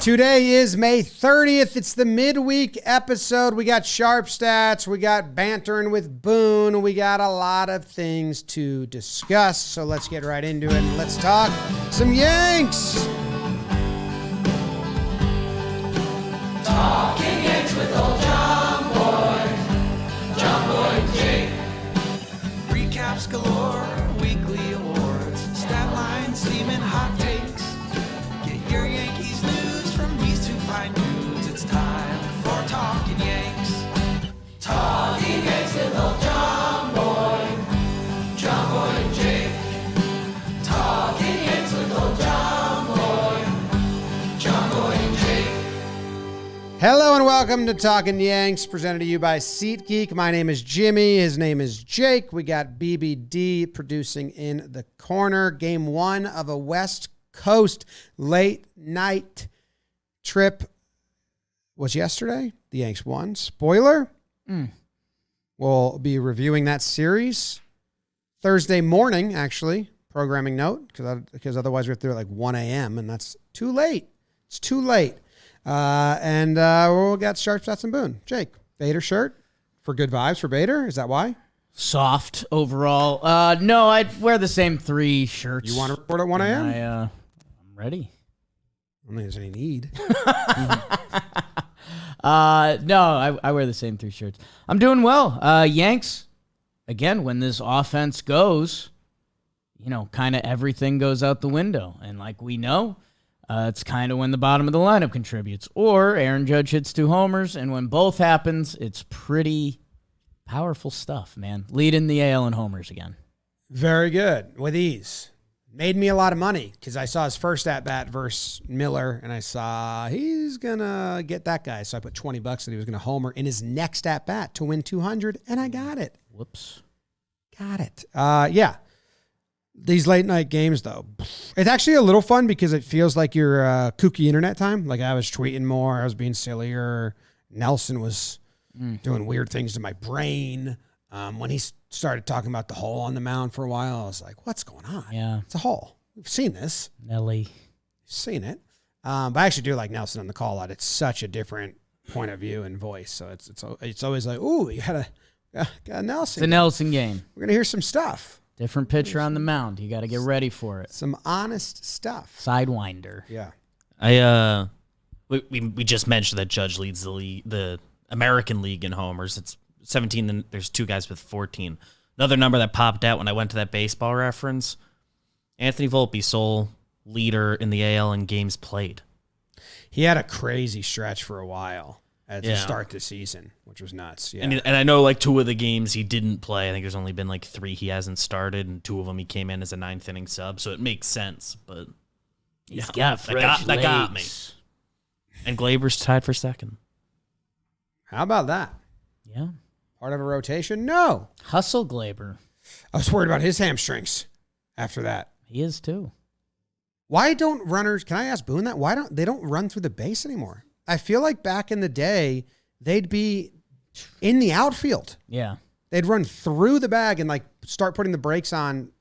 Today is May 30th. It's the midweek episode. We got sharp stats. We got bantering with Boone. We got a lot of things to discuss. So let's get right into it and let's talk some Yanks. Talking Yanks with old John Boy, Jake. Recaps galore, weekly awards, stat lines, steam and hot takes. Get your Yankees news from these two fine dudes. It's time for Talkin' Yanks. Talking Yanks with old John Boy and Jake. Talking Yanks with old John Boy and Jake. Hello and welcome to Talkin' Yanks, presented to you by SeatGeek. My name is Jimmy. His name is Jake. We got BBD producing in the corner. Game one of a West Coast late night trip was yesterday. The Yanks won. Spoiler. We'll be reviewing that series Thursday morning, actually. Programming note, because otherwise we have to do it like 1 a.m. and that's too late. It's too late. And we'll get sharp stats and Boone. Jake, Bader shirt for good vibes for Bader. Is that why? Soft overall. No, I'd wear the same three shirts. You want to report at 1 a.m.? I'm ready. I don't think there's any need. No, I wear the same three shirts. I'm doing well. Yanks, again, when this offense goes, kind of everything goes out the window. And like we know, it's kind of when the bottom of the lineup contributes. Or Aaron Judge hits 2 homers, and when both happens, it's pretty powerful stuff, man. Leading the AL in homers again. Very good. With ease. Made me a lot of money because I saw his first at-bat versus Miller, and I saw he's going to get that guy. So I put $20 that he was going to homer in his next at-bat to win 200, and I got it. Whoops. Got it. Yeah. These late night games, though, it's actually a little fun because it feels like your kooky internet time. Like I was tweeting more, I was being sillier. Nelson was doing weird things to my brain. When he started talking about the hole on the mound for a while, I was like, "What's going on?" Yeah, it's a hole. We've seen this. Nelly, seen it. But I actually do like Nelson on the call out. It's such a different point of view and voice. So it's always like, "Ooh, you got a Nelson." It's a Nelson game. We're gonna hear some stuff. Different pitcher on the mound. You got to get ready for it. Some honest stuff. Sidewinder. Yeah. We just mentioned that Judge leads the American League in homers. It's 17, and there's 2 guys with 14. Another number that popped out when I went to that baseball reference, Anthony Volpe, sole leader in the AL in games played. He had a crazy stretch for a while to start the season, which was nuts. Yeah. And I know like 2 of the games he didn't play. I think there's only been like 3 he hasn't started, and 2 of them he came in as a 9th inning sub, so it makes sense. But he's got fresh that got me. legs. And Glaber's tied for second. How about that? Yeah. Part of a rotation? No. Hustle Glaber. I was worried about his hamstrings after that. He is too. Why don't runners, can I ask Boone that? Why don't they run through the base anymore? I feel like back in the day, they'd be in the outfield. Yeah. They'd run through the bag and like start putting the brakes on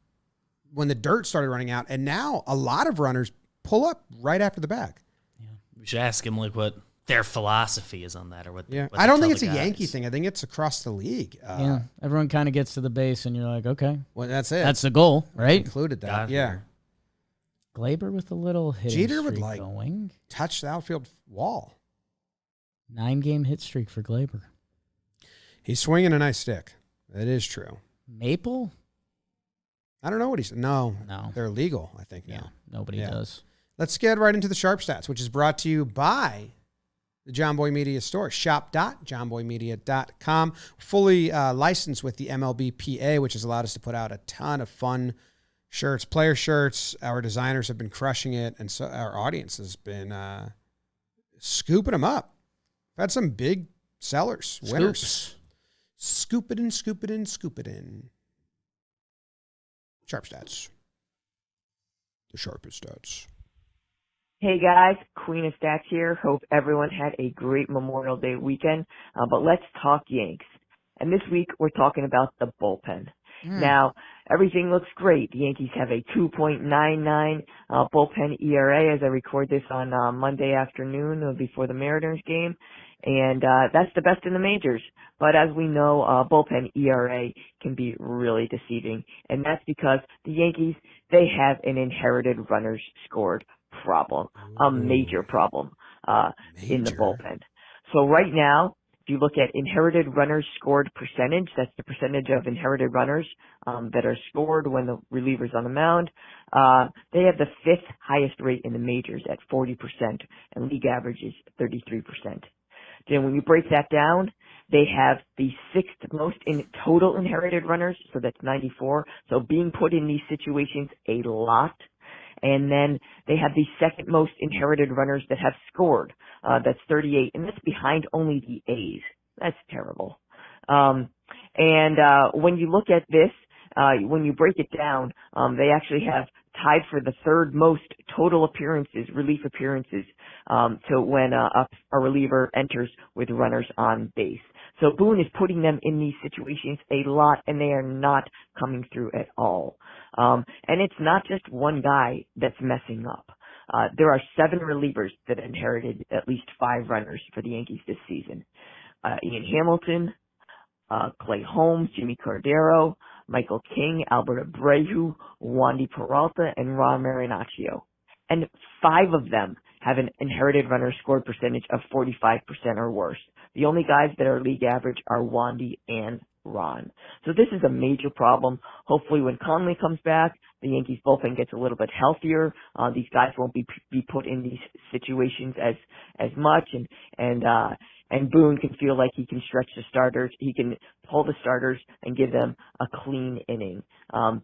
when the dirt started running out. And now a lot of runners pull up right after the bag. Yeah. We should ask him like what their philosophy is on that, or what. Yeah. What I don't think it's a a Yankee thing. I think it's across the league. Yeah. Everyone kind of gets to the base and you're like, okay. Well, that's it. That's the goal, right? Included that. Got yeah. here. Glaber with a little hitting Jeter streak would like going. touch the outfield wall. 9-game hit streak for Glaber. He's swinging a nice stick. That is true. Maple? I don't know what he said. No. No. They're legal, I think. Yeah. Now. Nobody does. Let's get right into the sharp stats, which is brought to you by the John Boy Media store. Shop.johnboymedia.com. Fully licensed with the MLBPA, which has allowed us to put out a ton of fun shirts, player shirts. Our designers have been crushing it, and so our audience has been scooping them up. We've had some big sellers, winners. Scoops. Scoop it in, scoop it in, scoop it in. Sharp stats. The sharpest stats. Hey guys, Queen of Stats here. Hope everyone had a great Memorial Day weekend. But let's talk Yanks. And this week we're talking about the bullpen. Now, everything looks great. The Yankees have a 2.99 bullpen ERA as I record this on Monday afternoon before the Mariners game, and that's the best in the majors. But as we know, bullpen ERA can be really deceiving, and that's because the Yankees, they have an inherited runners scored problem, a major problem in the bullpen. So right now, if you look at inherited runners scored percentage, that's the percentage of inherited runners that are scored when the reliever's on the mound. They have the 5th highest rate in the majors at 40%, and league average is 33%. Then when you break that down, they have the 6th most in total inherited runners, so that's 94. So being put in these situations a lot. And then they have the 2nd most inherited runners that have scored. That's 38, and that's behind only the A's. That's terrible. When you look at this, when you break it down, they actually have tied for the 3rd most total appearances, relief appearances, to when a reliever enters with runners on base. So Boone is putting them in these situations a lot, and they are not coming through at all. And it's not just one guy that's messing up. There are 7 relievers that inherited at least 5 runners for the Yankees this season. Ian Hamilton, Clay Holmes, Jimmy Cordero, Michael King, Albert Abreu, Wandy Peralta, and Ron Marinaccio. And 5 of them have an inherited runner scored percentage of 45% or worse. The only guys that are league average are Wandy and Ron. So this is a major problem. Hopefully when Conley comes back, the Yankees bullpen gets a little bit healthier. These guys won't be put in these situations as much, and Boone can feel like he can stretch the starters. He can pull the starters and give them a clean inning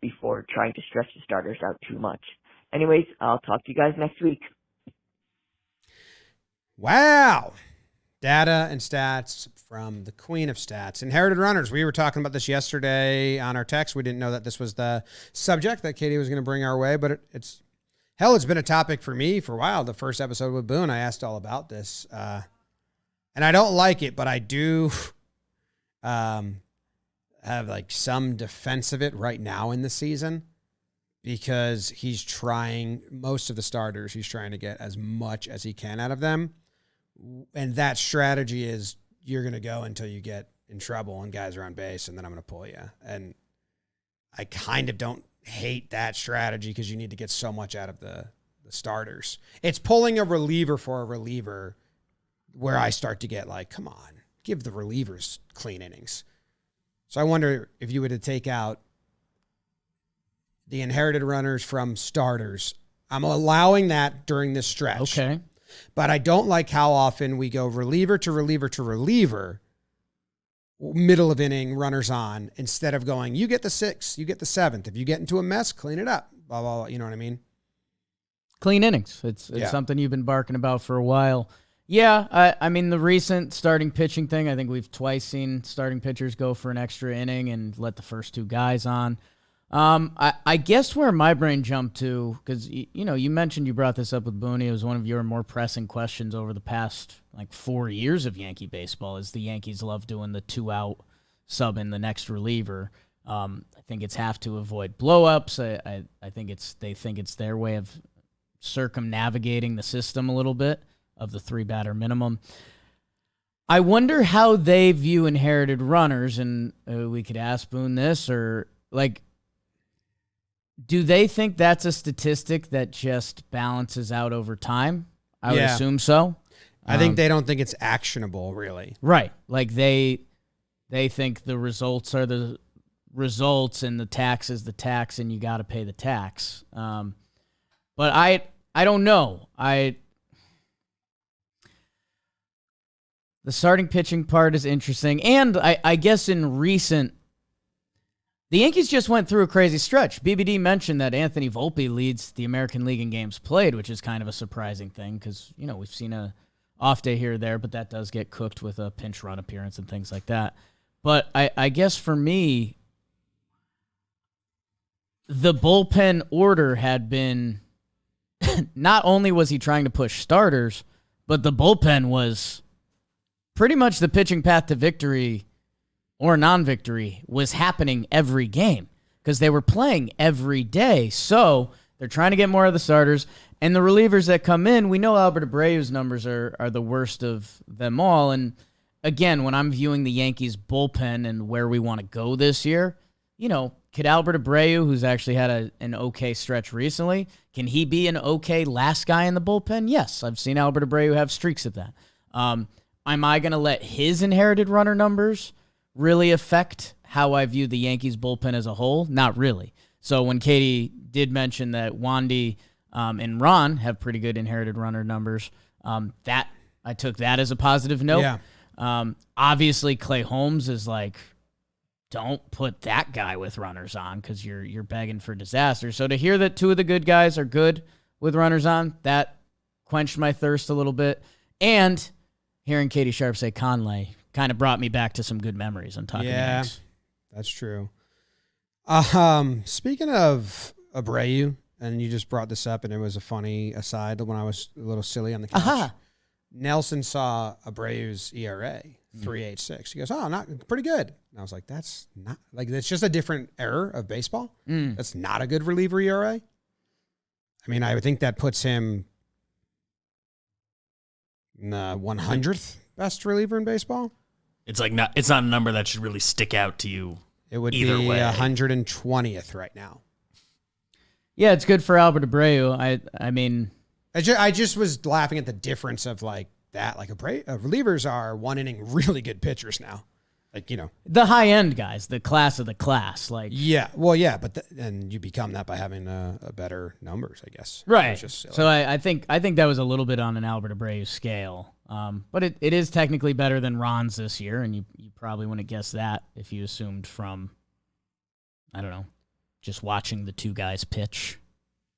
before trying to stretch the starters out too much. Anyways, I'll talk to you guys next week. Wow. Data and stats from the queen of stats. Inherited runners. We were talking about this yesterday on our text. We didn't know that this was the subject that Katie was going to bring our way, but it's been a topic for me for a while. The first episode with Boone, I asked all about this. And I don't like it, but I do have like some defense of it right now in the season because he's trying, most of the starters, he's trying to get as much as he can out of them. And that strategy is you're going to go until you get in trouble and guys are on base, and then I'm going to pull you. And I kind of don't hate that strategy because you need to get so much out of the starters. It's pulling a reliever for a reliever where I start to get like, come on, give the relievers clean innings. So I wonder if you were to take out the inherited runners from starters. I'm allowing that during this stretch. Okay. But I don't like how often we go reliever to reliever to reliever, middle of inning, runners on, instead of going, you get the 6th, you get the 7th. If you get into a mess, clean it up, blah, blah, blah. You know what I mean? Clean innings. It's something you've been barking about for a while. Yeah, I mean, the recent starting pitching thing, I think we've twice seen starting pitchers go for an extra inning and let the first 2 guys on. I guess where my brain jumped to, because, you mentioned you brought this up with Boone. It was one of your more pressing questions over the past, 4 years of Yankee baseball, is the Yankees love doing the 2-out sub in the next reliever. I think it's half to avoid blow-ups. I think they think it's their way of circumnavigating the system a little bit of the 3-batter minimum. I wonder how they view inherited runners, and we could ask Boone this, or, do they think that's a statistic that just balances out over time? I would assume so. I think they don't think it's actionable, really. Right. They think the results are the results and the tax is the tax and you got to pay the tax. But I don't know. The starting pitching part is interesting. And I guess in recent, the Yankees just went through a crazy stretch. BBD mentioned that Anthony Volpe leads the American League in games played, which is kind of a surprising thing because, we've seen a off day here or there, but that does get cooked with a pinch run appearance and things like that. But I guess for me, the bullpen order had been, not only was he trying to push starters, but the bullpen was pretty much the pitching path to victory or non-victory was happening every game because they were playing every day. So they're trying to get more of the starters. And the relievers that come in, we know Albert Abreu's numbers are the worst of them all. And again, when I'm viewing the Yankees bullpen and where we want to go this year, could Albert Abreu, who's actually had an okay stretch recently, can he be an okay last guy in the bullpen? Yes, I've seen Albert Abreu have streaks of that. Am I going to let his inherited runner numbers really affect how I view the Yankees bullpen as a whole? Not really. So when Katie did mention that Wandy and Ron have pretty good inherited runner numbers, that I took that as a positive note. Yeah. Obviously, Clay Holmes is like, don't put that guy with runners on because you're begging for disaster. So to hear that two of the good guys are good with runners on, that quenched my thirst a little bit. And hearing Katie Sharp say Conley kind of brought me back to some good memories on Talkin Yanks. That's true. Speaking of Abreu, and you just brought this up, and it was a funny aside when I was a little silly on the couch. Aha. Nelson saw Abreu's ERA, 3.86. He goes, "Oh, not pretty good." And I was like, "That's not like that's just a different era of baseball. That's not a good reliever ERA." I mean, I would think that puts him in the 100th best reliever in baseball. It's not a number that should really stick out to you. It would either be way. 120th right now. Yeah, it's good for Albert Abreu. I mean, I just was laughing at the difference of like that. Like relievers are one inning really good pitchers now. Like, the high end guys, the class of the class. Like, yeah, well, yeah, but and you become that by having a better numbers, I guess. Right. So I think that was a little bit on an Albert Abreu scale. But it is technically better than Ron's this year, and you probably wouldn't guess that if you assumed from, I don't know, just watching the two guys pitch.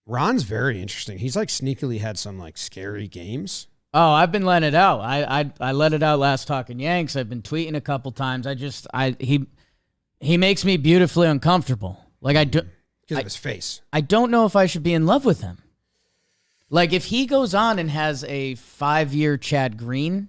Ron's very interesting. He's like sneakily had some like scary games. Oh, I've been letting it out. I let it out last Talkin Yanks. I've been tweeting a couple times. He makes me beautifully uncomfortable. Like because of his face. I don't know if I should be in love with him. Like if he goes on and has a 5-year Chad Green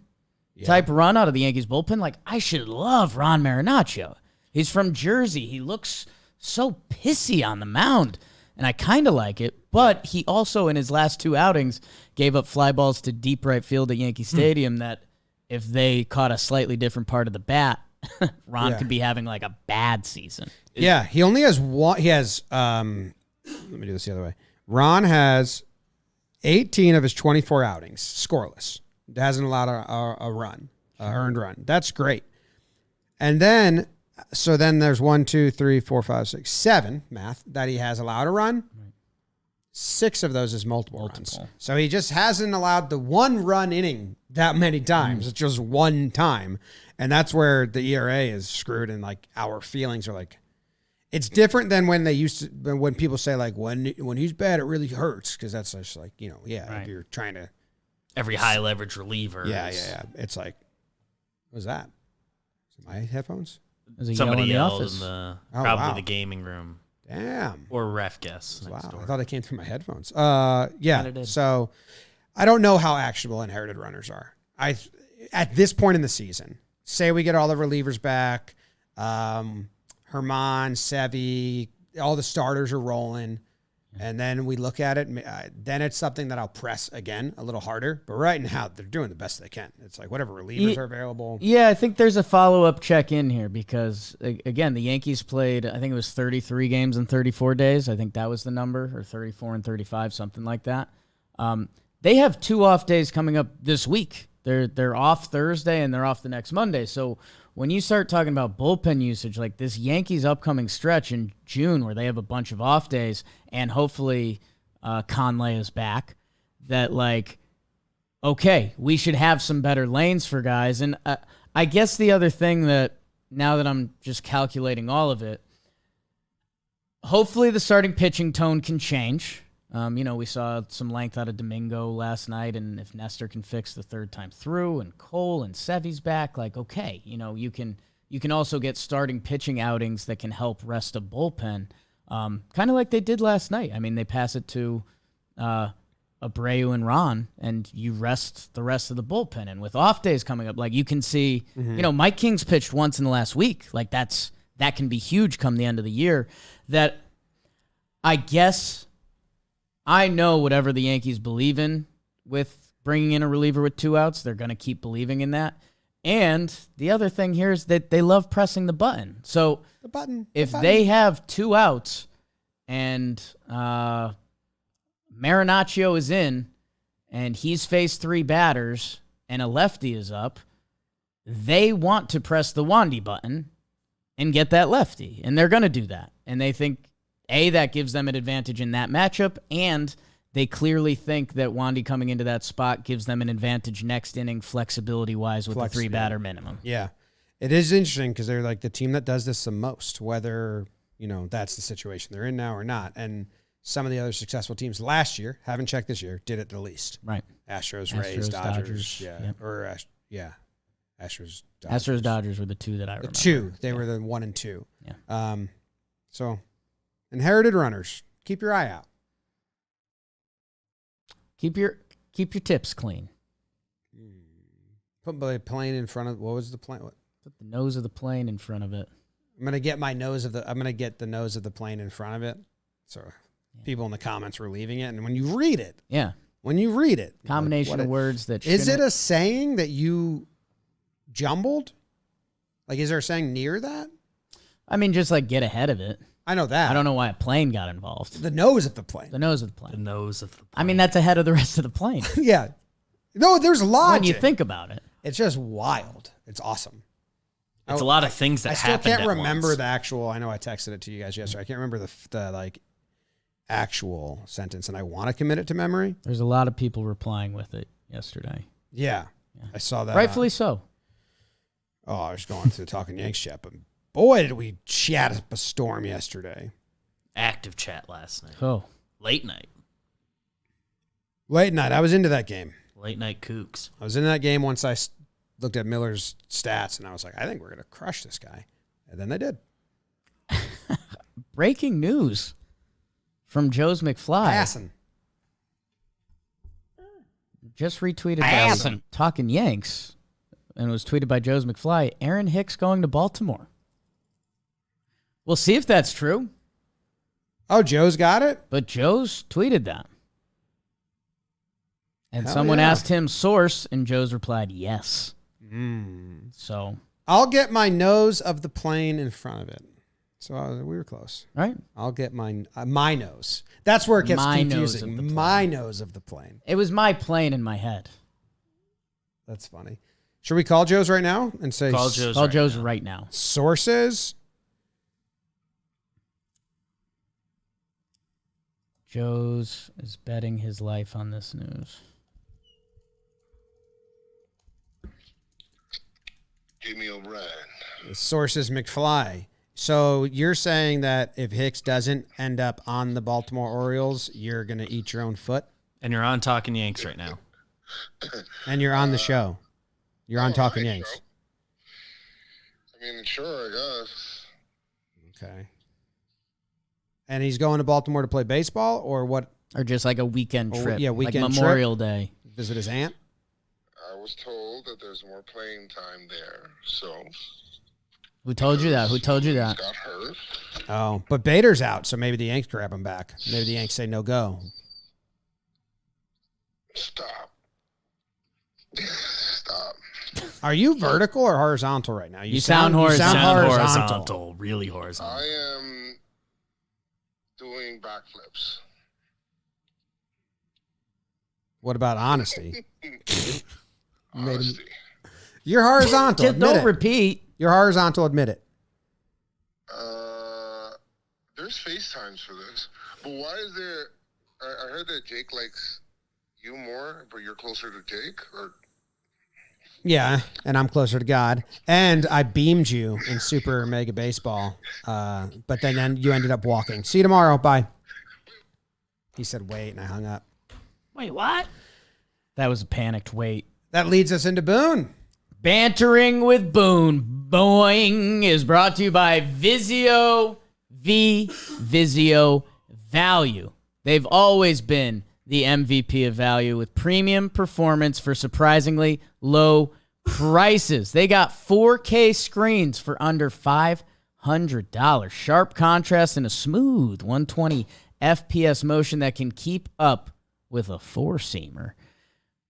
type run out of the Yankees bullpen, like I should love Ron Marinaccio. He's from Jersey. He looks so pissy on the mound, and I kind of like it. But he also, in his last 2 outings, gave up fly balls to deep right field at Yankee Stadium that if they caught a slightly different part of the bat, Ron could be having like a bad season. Yeah, he only has one. He has, let me do this the other way. Ron has 18 of his 24 outings scoreless. Hasn't allowed a run, earned run. That's great. And then, so then there's 1, 2, 3, 4, 5, 6, 7 math that he has allowed a run. 6 of those is multiple runs. So he just hasn't allowed the 1-run inning that many times. It's just one time. And that's where the ERA is screwed, and like our feelings are like, it's different than when they used to, when people say like, when he's bad, it really hurts. Cause that's just like, if you're trying to. Every high leverage reliever. Yeah. It's like, what was that? Is it my headphones? Somebody yelled office. in the gaming room. Damn. Or ref guess. Wow. I thought it came through my headphones. So I don't know how actionable inherited runners are. At this point in the season, say we get all the relievers back, Herman, Sevy, all the starters are rolling, and then we look at it, then it's something that I'll press again a little harder. But right now, they're doing the best they can. It's like whatever relievers are available. Yeah, I think there's a follow-up check-in here because, again, the Yankees played, I think it was 33 games in 34 days. I think that was the number, or 34 and 35, something like that. They have 2 off days coming up this week. They're off Thursday and they're off the next Monday. So when you start talking about bullpen usage, like this Yankees upcoming stretch in June where they have a bunch of off days and hopefully Conley is back, that like, okay, we should have some better lanes for guys. And I guess the other thing that now that I'm just calculating all of it, hopefully the starting pitching tone can change. We saw some length out of Domingo last night, and if Nestor can fix the 3rd time through, and Cole and Sevy's back, like, okay, you can also get starting pitching outings that can help rest a bullpen, kind of like they did last night. I mean, they pass it to Abreu and Ron, and you rest the rest of the bullpen. And with off days coming up, like you can see, Mike King's pitched once in the last week. Like that can be huge come the end of the year. That I guess I know whatever the Yankees believe in with bringing in a reliever with 2 outs, they're going to keep believing in that. And the other thing here is that they love pressing the button. So if they have 2 outs and Marinaccio is in, and he's faced 3 batters, and a lefty is up, they want to press the Wandy button and get that lefty, and they're going to do that. And they think, that gives them an advantage in that matchup, and they clearly think that Wandy coming into that spot gives them an advantage next inning flexibility-wise with the 3-batter minimum. Yeah. It is interesting because they're like the team that does this the most, whether, that's the situation they're in now or not. And some of the other successful teams last year, haven't checked this year, did it the least. Right. Astros, Rays, Dodgers. Yeah. Yep. Astros, Dodgers. Astros, Dodgers were the 2 that I remember. The 2. They were the 1 and 2. Yeah. So, inherited runners. Keep your eye out. Keep your tips clean. Put the plane in front of, what was the plane? What? Put the nose of the plane in front of it. I'm going to get the nose of the plane in front of it. So people in the comments were leaving it. And when you read it. Yeah. Combination of words that is it a saying that you jumbled? Like, is there a saying near that? I mean, just like get ahead of it. I know that. I don't know why a plane got involved. The nose of the plane. The nose of the plane. The nose of the plane. I mean, that's ahead of the rest of the plane. Yeah. No, there's logic. When you think about it. It's just wild. It's awesome. It's a lot of things that happen. I still can't remember the actual. I know I texted it to you guys yesterday. I can't remember the actual sentence, and I want to commit it to memory. There's a lot of people replying with it yesterday. Yeah. I saw that. Rightfully so. Oh, I was going through the Talkin Yanks chat, but boy, did we chat up a storm yesterday. Active chat last night. Oh. Late night. I was into that game. Late night kooks. I was in that game once I looked at Miller's stats, and I was like, I think we're going to crush this guy. And then they did. Breaking news from Joe's McFly. Passing. Just retweeted by Talkin Yanks, and it was tweeted by Joe's McFly. Aaron Hicks going to Baltimore. We'll see if that's true. Oh, Joe's got it? But Joe's tweeted that. And Hell someone yeah. asked him source, and Joe's replied, yes. So I'll get my nose of the plane in front of it. So we were close. Right. I'll get my nose. That's where it gets My confusing. nose of the My nose of the plane. It was my plane in my head. That's funny. Should we call Joe's right now and say Call Joe's Call right Joe's now. right now. sources? Joe's is betting his life on this news. Jimmy O'Brien. Sources McFly. So you're saying that if Hicks doesn't end up on the Baltimore Orioles, you're going to eat your own foot? And you're on Talkin Yanks right now. And you're on the show. You're on Talkin my Yanks. show. I mean, sure, I guess. Okay. And he's going to Baltimore to play baseball or what? Or just like a weekend Oh, trip. yeah, weekend like trip. Memorial Day. Visit his aunt? I was told that there's more playing time there, so. Who told you that? Who told you that? Got hurt. Oh, but Bader's out, so maybe the Yanks grab him back. Maybe the Yanks say no go. Stop. Stop. Are you vertical or horizontal right now? You sound horizontal. sound Horizontal. Really horizontal. I am doing backflips. What about honesty? Honesty. You're horizontal. Just Admit don't it. repeat. You're horizontal. Admit it. There's FaceTimes for this. But why is there... I heard that Jake likes you more, but you're closer to Jake? Or Yeah, and I'm closer to God. And I beamed you in Super Mega Baseball, but then you ended up walking. See you tomorrow. Bye. He said wait, and I hung up. Wait, what? That was a panicked wait. That leads us into Boone. Bantering with Boone. Boing is brought to you by Vizio Value. They've always been the MVP of value with premium performance for surprisingly low prices. They got 4K screens for under $500. Sharp contrast and a smooth 120 FPS motion that can keep up with a four-seamer.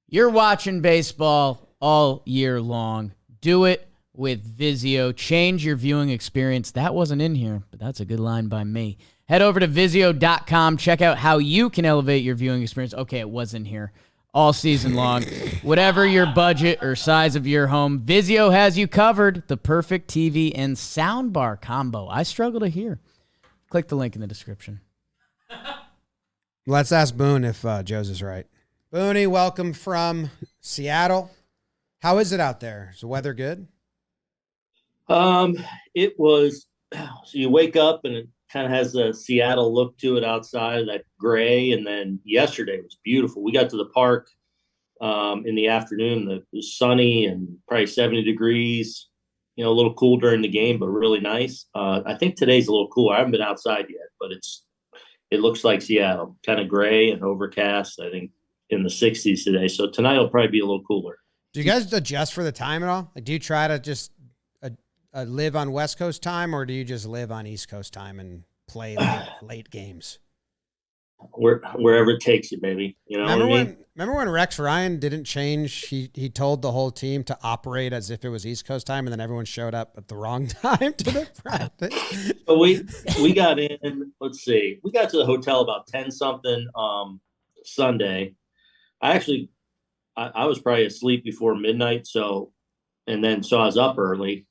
You're watching baseball all year long. Do it with Vizio. Change your viewing experience. That wasn't in here, but that's a good line by me. Head over to Vizio.com. Check out how you can elevate your viewing experience. Okay, it was in here all season long. Whatever your budget or size of your home, Vizio has you covered. The perfect TV and soundbar combo. I struggle to hear. Click the link in the description. Let's ask Boone if Joe's is right. Booney, welcome from Seattle. How is it out there? Is the weather good? It was, so you wake up and it kind of has a Seattle look to it outside, that gray. And then yesterday was beautiful. We got to the park in the afternoon. It was sunny and probably 70 degrees, a little cool during the game, but really nice. I think today's a little cooler. I haven't been outside yet, but it looks like Seattle, kind of gray and overcast, I think in the 60s today. So tonight will probably be a little cooler. Do you guys adjust for the time at all? Like, do you try to just live on West Coast time, or do you just live on East Coast time and play late games? Wherever it takes you, baby. Remember when Rex Ryan didn't change? He told the whole team to operate as if it was East Coast time, and then everyone showed up at the wrong time to the practice. So we got in. Let's see. We got to the hotel about 10-something Sunday. I was probably asleep before midnight. So I was up early,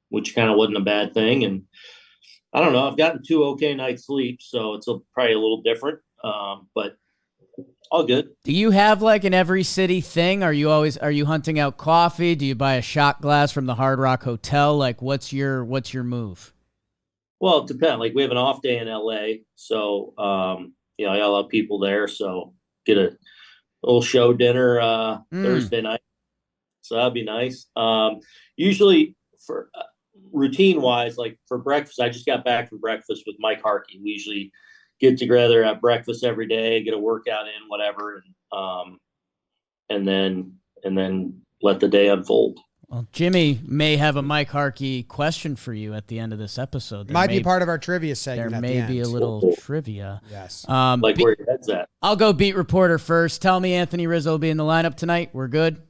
which kind of wasn't a bad thing. And I don't know, I've gotten 2 okay nights sleep, so it's probably a little different, but all good. Do you have like an every city thing? Are you hunting out coffee? Do you buy a shot glass from the Hard Rock Hotel? Like, what's your move? Well, it depends. Like, we have an off day in LA, so I got a lot of people there, so get a little show dinner Thursday night. So that'd be nice. Usually for routine wise, like for breakfast, I just got back from breakfast with Mike Harkey. We usually get together at breakfast every day, get a workout in, whatever, and then let the day unfold. Well, Jimmy may have a Mike Harkey question for you at the end of this episode. Might be part of our trivia segment. There may be a little trivia. Yes. Like where your head's at. I'll go beat reporter first. Tell me Anthony Rizzo will be in the lineup tonight. We're good.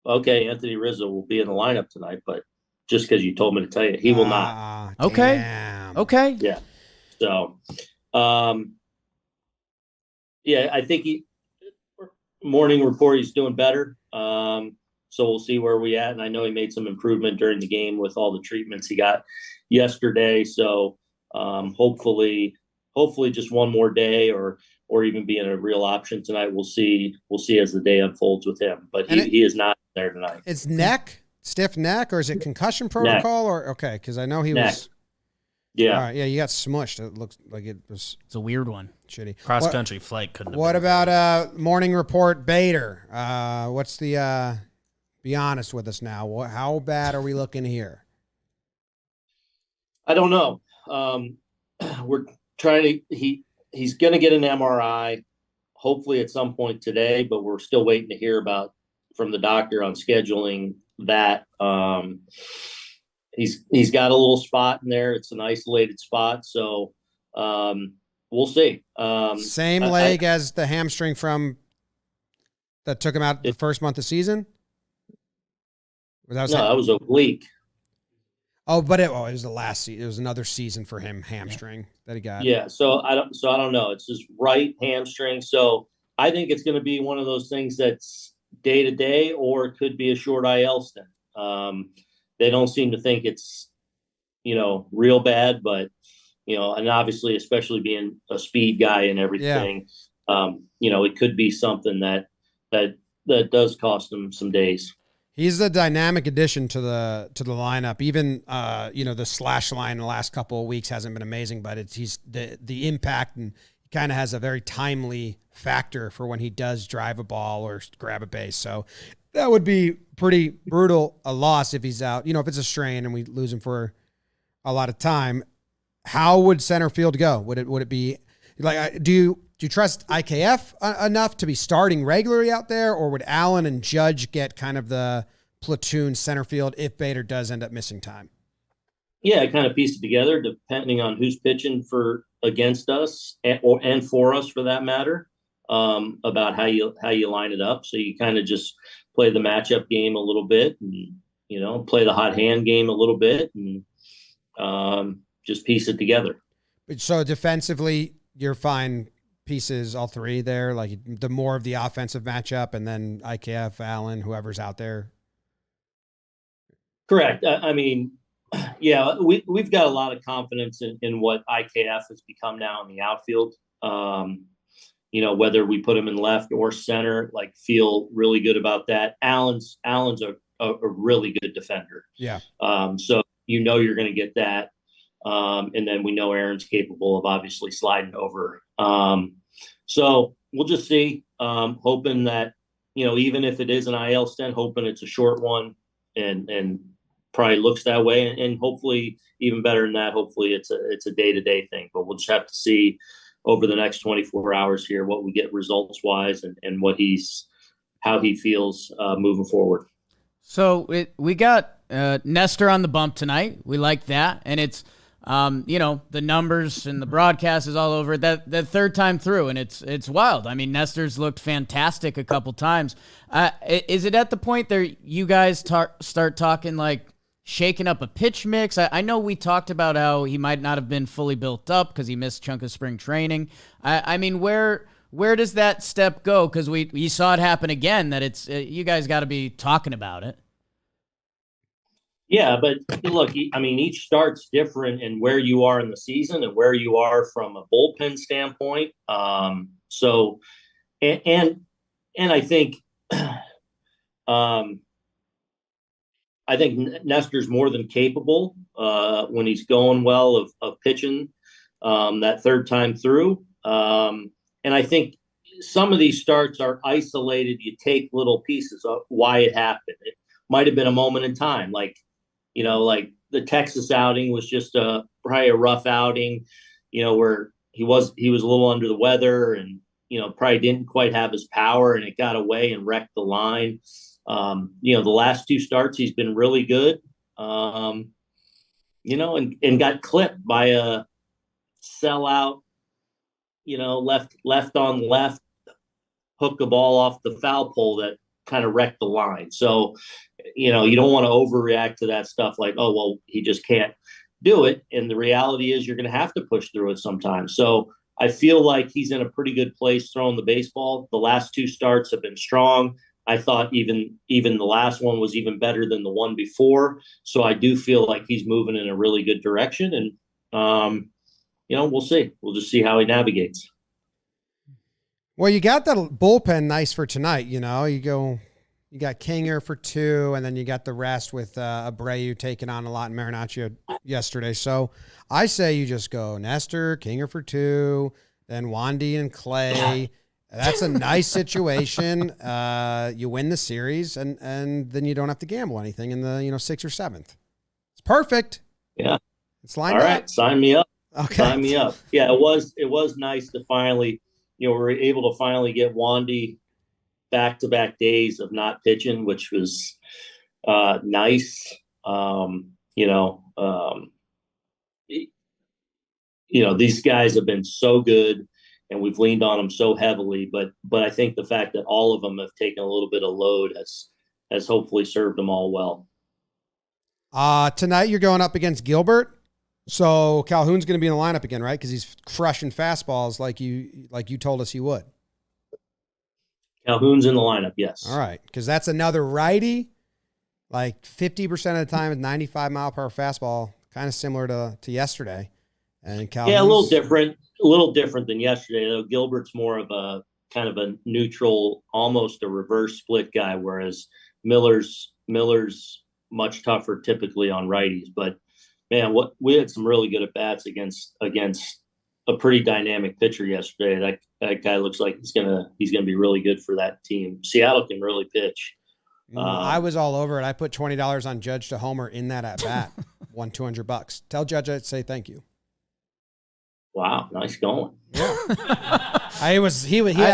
Okay, Anthony Rizzo will be in the lineup tonight, but just because you told me to tell you, he will not. Okay. Damn. Okay. Yeah. So, I think morning report, he's doing better. So we'll see where we at. And I know he made some improvement during the game with all the treatments he got yesterday. So hopefully just one more day or even being a real option tonight. We'll see as the day unfolds with him. But he is not there tonight. It's stiff neck, or is it concussion protocol? Or okay, because I know he was. Yeah. All right, yeah, you got smushed. It looks like it was. It's a weird one. Shitty. Cross country flight couldn't have What been about morning report Bader? What's the be honest with us now. How bad are we looking here? I don't know. We're trying to he's going to get an MRI hopefully at some point today, but we're still waiting to hear from the doctor on scheduling that. He's got a little spot in there. It's an isolated spot. So we'll see. Same leg as the hamstring that took him out the first month of season? That was oblique. Oh, but it was the last season. It was another season for him, hamstring that he got. Yeah, so I don't know. It's his right hamstring. So I think it's going to be one of those things that's day to day, or it could be a short IL stint. They don't seem to think it's, real bad, but and obviously, especially being a speed guy and everything, it could be something that does cost him some days. He's a dynamic addition to the lineup. Even the slash line in the last couple of weeks hasn't been amazing, but he's the impact, and he kind of has a very timely factor for when he does drive a ball or grab a base. So that would be pretty brutal a loss if he's out. If it's a strain and we lose him for a lot of time. How would center field go? Would it be Like, do you trust IKF enough to be starting regularly out there, or would Allen and Judge get kind of the platoon center field if Bader does end up missing time? Yeah, I kind of piece it together depending on who's pitching for against us and for us for that matter, about how you line it up. So you kind of just play the matchup game a little bit, and play the hot hand game a little bit, and just piece it together. So defensively, you're fine pieces, all three there, like the more of the offensive matchup, and then IKF, Allen, whoever's out there. Correct. I mean, yeah, we've got a lot of confidence in what IKF has become now in the outfield. Whether we put him in left or center, like, feel really good about that. Allen's a really good defender. Yeah. So you're going to get that. And then we know Aaron's capable of obviously sliding over. So we'll just see, hoping that, even if it is an IL stint, hoping it's a short one and probably looks that way. And hopefully even better than that, hopefully it's a day-to-day thing, but we'll just have to see over the next 24 hours here what we get results wise and how he feels moving forward. So we got Nestor on the bump tonight. We like that. And it's, the numbers and the broadcast is all over that third time through, and it's wild. I mean, Nestor's looked fantastic a couple times. Is it at the point that you guys start talking like shaking up a pitch mix? I know we talked about how he might not have been fully built up because he missed a chunk of spring training. I mean, where does that step go? Because we saw it happen again, that it's you guys got to be talking about it. Yeah, but look, I mean, each start's different in where you are in the season and where you are from a bullpen standpoint. So, and I think, I think Nestor's more than capable when he's going well of pitching that third time through. And I think some of these starts are isolated. You take little pieces of why it happened. It might have been a moment in time, like the Texas outing was just probably a rough outing, where he was a little under the weather and, probably didn't quite have his power and it got away and wrecked the line. The last two starts, he's been really good, and got clipped by a sellout, left on left, hook the ball off the foul pole that kind of wrecked the line. So, you don't want to overreact to that stuff like, oh, well, he just can't do it. And the reality is you're going to have to push through it sometimes. So I feel like he's in a pretty good place throwing the baseball. The last two starts have been strong. I thought even the last one was even better than the one before. So I do feel like he's moving in a really good direction. And, we'll see. We'll just see how he navigates. Well, you got that bullpen nice for tonight. You got Kinger for 2, and then you got the rest with Abreu taking on a lot in Marinaccio yesterday. So I say you just go Nestor, Kinger for 2, then Wandy and Clay. That's a nice situation. You win the series, and then you don't have to gamble anything in the 6th or 7th. It's perfect. Yeah, it's lined up. All right, sign me up. Okay, sign me up. Yeah, it was nice to finally, we were able to finally get Wandy back-to-back days of not pitching, which was nice. These guys have been so good, and we've leaned on them so heavily. But I think the fact that all of them have taken a little bit of load has hopefully served them all well. Tonight you're going up against Gilbert. So Calhoun's going to be in the lineup again, right? Because he's crushing fastballs like you told us he would. Calhoun's in the lineup, yes. All right, because that's another righty. Like 50% of the time, with 95-mile-per-hour fastball, kind of similar to yesterday. And Calhoun's, yeah, a little different than yesterday. Though Gilbert's more of a kind of a neutral, almost a reverse split guy, whereas Miller's much tougher typically on righties. But man, we had some really good at bats against a pretty dynamic pitcher yesterday. That guy looks like he's gonna be really good for that team. Seattle can really pitch. I was all over it. I put $20 on Judge to homer in that at bat. Won $200. Tell Judge I'd say thank you. Wow, nice going. He had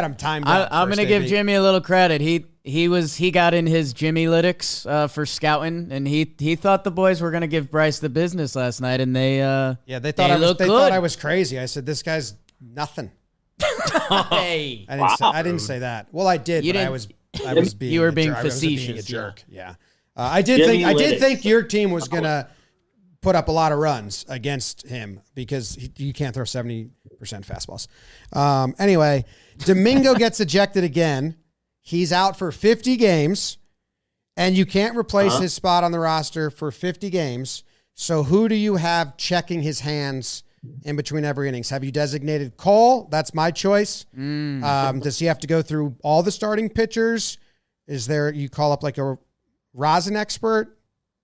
him timed up. I'm first gonna give AB. Jimmy a little credit. He got in his Jimmy Lytics for scouting, and he thought the boys were gonna give Bryce the business last night, and they thought I was crazy. I said, this guy's nothing. Hey, I didn't say that. Well, I did, but I was being you were being I was being a facetious, jerk. Yeah. I did think your team was gonna put up a lot of runs against him because you can't throw 70% fastballs. Anyway, Domingo gets ejected again. He's out for 50 games, and you can't replace his spot on the roster for 50 games. So who do you have checking his hands in between every innings? Have you designated Cole? That's my choice. Does he have to go through all the starting pitchers? Is there, you call up like a rosin expert?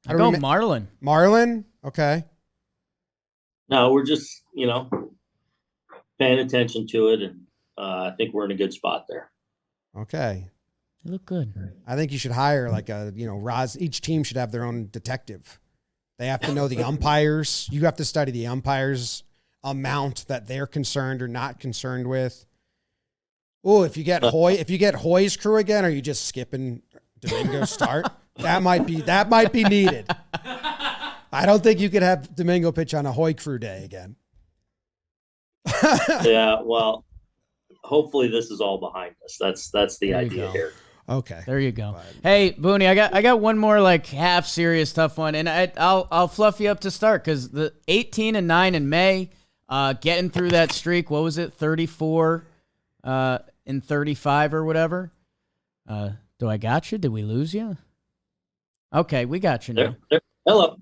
I go Marlin. Marlin? Okay. No, we're just, paying attention to it, and I think we're in a good spot there. Okay. They look good. I think you should hire like a, each team should have their own detective. They have to know the umpires. You have to study the umpires' amount that they're concerned or not concerned with. Oh, if you get Hoy's crew again, are you just skipping Domingo's start? That might be needed. I don't think you could have Domingo pitch on a Hoy crew day again. Yeah, well, hopefully this is all behind us. That's the idea here. Okay. There you go. Hey, Boone, I got one more like half serious tough one, and I'll fluff you up to start because the 18-9 in May, getting through that streak. What was it? 34 in 35 or whatever. Do I got you? Did we lose you? Okay, we got you now. Hello.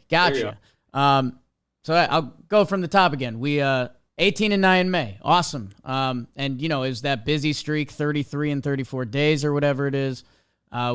Got you. So I'll go from the top again. We 18-9 in May. Awesome. And it was that busy streak, 33 and 34 days or whatever it is.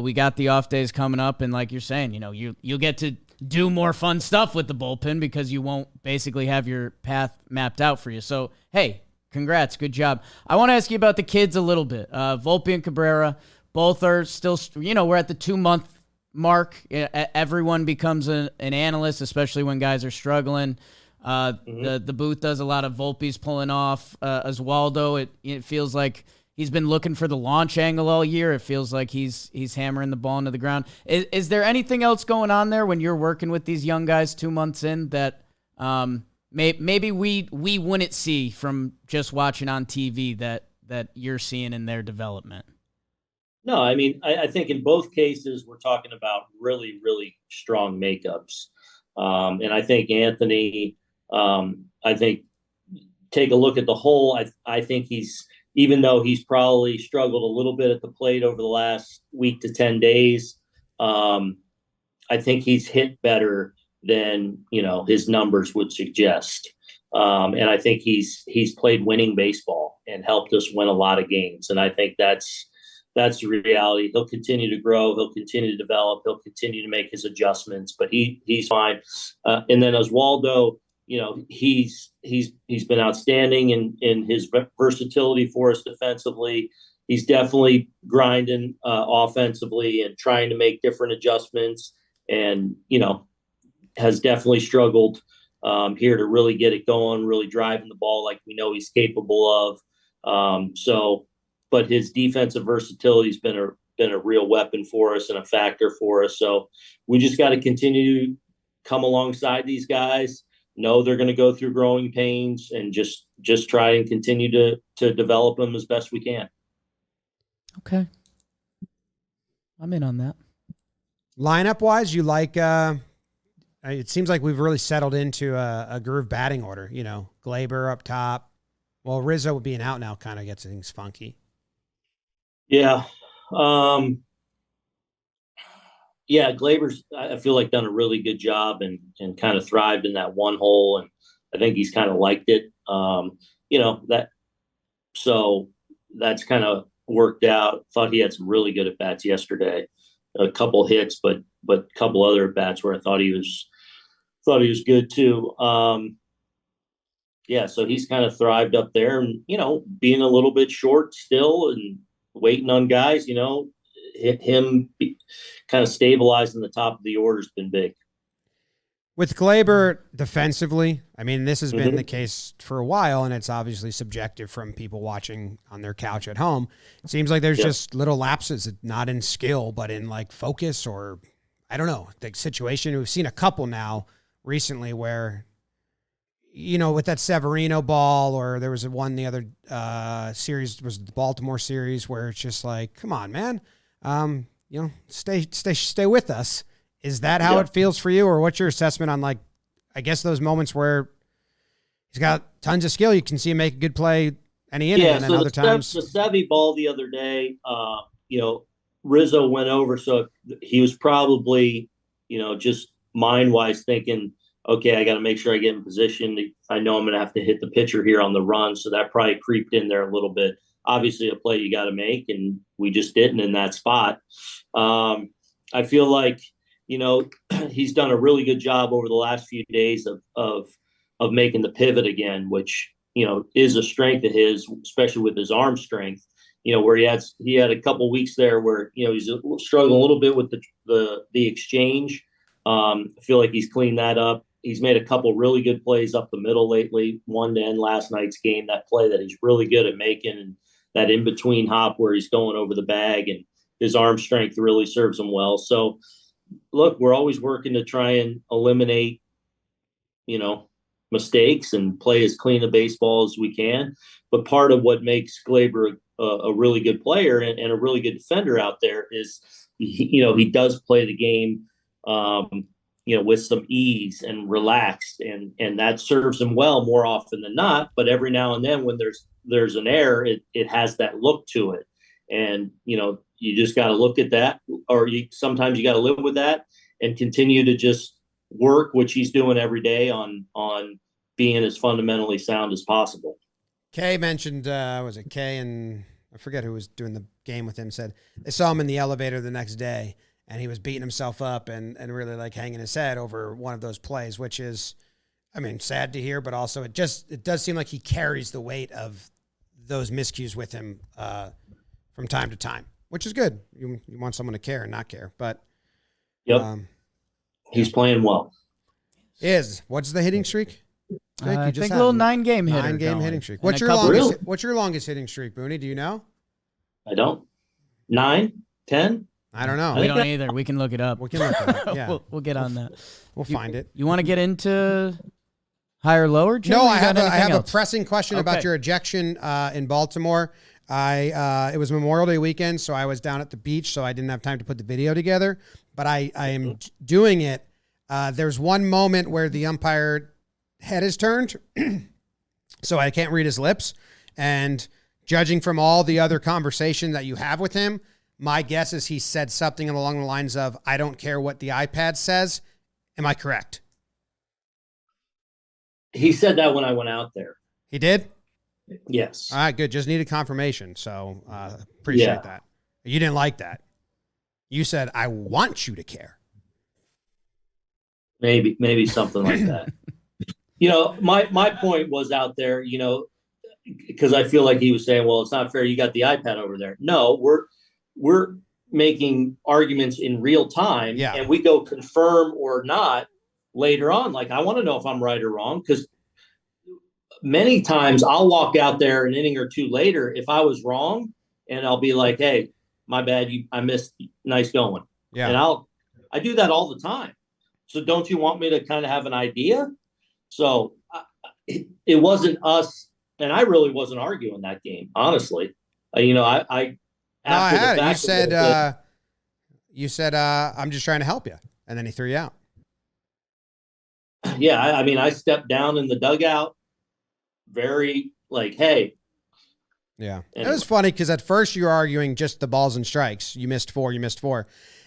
We got the off days coming up, and like you're saying, you'll get to do more fun stuff with the bullpen because you won't basically have your path mapped out for you. So, hey, congrats. Good job. I want to ask you about the kids a little bit. Volpe and Cabrera, both are still, we're at the 2-month mark. Everyone becomes an analyst, especially when guys are struggling. The booth does a lot of Volpe's pulling off. Oswaldo, it feels like he's been looking for the launch angle all year. It feels like he's hammering the ball into the ground. Is there anything else going on there when you're working with these young guys 2 months in that maybe we wouldn't see from just watching on TV that you're seeing in their development? No, I mean, I think in both cases we're talking about really, really strong makeups. And I think Anthony, take a look at the whole. I think even though he's probably struggled a little bit at the plate over the last week to 10 days, I think he's hit better than, his numbers would suggest. And I think he's played winning baseball and helped us win a lot of games. And I think that's the reality. He'll continue to grow. He'll continue to develop. He'll continue to make his adjustments, but he's fine. And then Oswaldo, he's been outstanding in his versatility for us defensively. He's definitely grinding offensively and trying to make different adjustments, and has definitely struggled here to really get it going, really driving the ball like we know he's capable of. But his defensive versatility has been a real weapon for us and a factor for us. So we just got to continue to come alongside these guys, know they're going to go through growing pains, and just try and continue to develop them as best we can. Okay. I'm in on that. Lineup wise, you like, it seems like we've really settled into a groove batting order, Glaber up top. Well, Rizzo being out now kind of gets things funky. Yeah. Glaber's, I feel like, done a really good job and kind of thrived in that one hole. And I think he's kind of liked it. So that's kind of worked out. Thought he had some really good at bats yesterday, a couple hits, but a couple other at bats where I thought he was good too. So he's kind of thrived up there, and, being a little bit short still and waiting on guys, him kind of stabilizing the top of the order has been big. With Glaber defensively, I mean, this has been Mhm. the case for a while, and it's obviously subjective from people watching on their couch at home. It seems like there's Yep. just little lapses, not in skill, but in like focus or, I don't know, the situation. We've seen a couple now recently where, with that Severino ball, or there was one the other series, was the Baltimore series, where it's just like, come on, man, stay with us. Is that how it feels for you, or what's your assessment on, like, I guess those moments where he's got tons of skill, you can see him make a good play any inning, and then so other times the Sevy ball the other day, Rizzo went over, so he was probably, just mind wise thinking, okay, I got to make sure I get in position. I know I'm going to have to hit the pitcher here on the run, so that probably creeped in there a little bit. Obviously, a play you got to make, and we just didn't in that spot. I feel like, he's done a really good job over the last few days of making the pivot again, which, is a strength of his, especially with his arm strength, where he had a couple weeks there where, he's struggling a little bit with the exchange. I feel like he's cleaned that up. He's made a couple really good plays up the middle lately. One to end last night's game, that play that he's really good at making, and that in-between hop where he's going over the bag, and his arm strength really serves him well. So, look, we're always working to try and eliminate, mistakes and play as clean a baseball as we can. But part of what makes Glaber a really good player and a really good defender out there is, he does play the game, with some ease and relaxed, and that serves him well more often than not. But every now and then when there's an error, it has that look to it. And, you just got to look at that, or sometimes you got to live with that and continue to just work, which he's doing every day on being as fundamentally sound as possible. Kay mentioned, was it Kay, and I forget who was doing the game with him, said they saw him in the elevator the next day and he was beating himself up and really like hanging his head over one of those plays, which is, I mean, sad to hear, but also it does seem like he carries the weight of those miscues with him from time to time, which is good. You want someone to care and not care, but yep, he's playing well. What's the hitting streak? I think a little 9-game hitter. 9-game hitting streak. What's your longest hitting streak, Boone? Do you know? I don't. 9, 10. I don't know. We don't either. We can look it up. We can look it up. Yeah, we'll get on that. We'll find it. You want to get into higher, lower? Jim, no, I have a pressing question about your ejection in Baltimore. It was Memorial Day weekend, so I was down at the beach, so I didn't have time to put the video together. But I am doing it. There's one moment where the umpire head is turned, so I can't read his lips. And judging from all the other conversation that you have with him, my guess is he said something along the lines of, "I don't care what the iPad says." Am I correct? He said that when I went out there. He did? Yes. All right, good. Just needed confirmation. So appreciate that. You didn't like that. You said, "I want you to care." Maybe something like that. My point was out there, because I feel like he was saying, well, it's not fair. You got the iPad over there. No, we're making arguments in real time, and we go confirm or not later on. Like, I want to know if I'm right or wrong, because many times I'll walk out there an inning or two later if I was wrong, and I'll be like, hey, my bad, I missed, nice going. Yeah. And I do that all the time. So don't you want me to kind of have an idea? So it wasn't us, and I really wasn't arguing that game, honestly. I had it. You said, I'm just trying to help you, and then he threw you out. Yeah, I stepped down in the dugout, very like, hey. Yeah, anyway. It was funny because at first you were arguing just the balls and strikes. You missed four.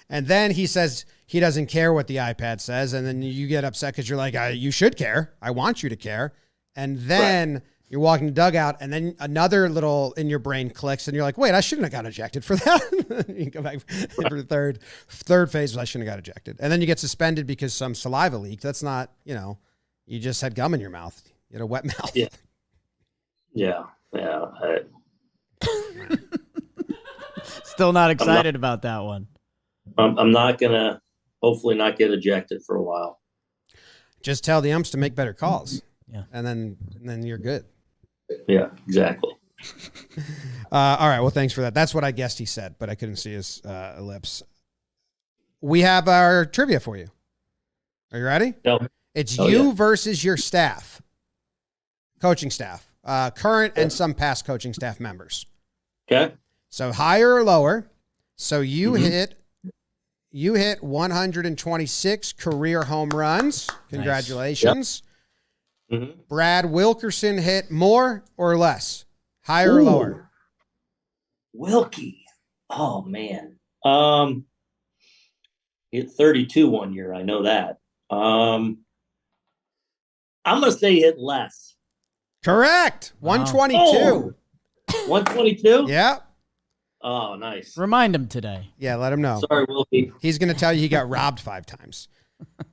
And then he says he doesn't care what the iPad says. And then you get upset because you're like, you should care. I want you to care. And then you're walking the dugout, and then another little in your brain clicks, and you're like, wait, I shouldn't have got ejected for that. You go back for the third phase, I shouldn't have got ejected. And then you get suspended because some saliva leaked. That's not, you just had gum in your mouth. You had a wet mouth. Yeah. Still not excited about that one. I'm not going to hopefully not get ejected for a while. Just tell the umps to make better calls. Yeah. And then you're good. Yeah, exactly. All right. Well, thanks for that. That's what I guessed he said, but I couldn't see his lips. We have our trivia for you. Are you ready? No. It's Oh, you yeah. versus your staff, coaching staff, current and some past coaching staff members. Okay. So higher or lower. So you Mhm. hit 126 career home runs. Congratulations. hmm Brad Wilkerson hit more or less? Higher or lower? Wilkie. Oh man. Hit 32 one year. I know that. I'm gonna say hit less. Correct. Wow. 122. 122. Yeah. Oh, nice. Remind him today. Yeah, let him know. Sorry, Wilkie. He's going to tell you he got robbed 5 times.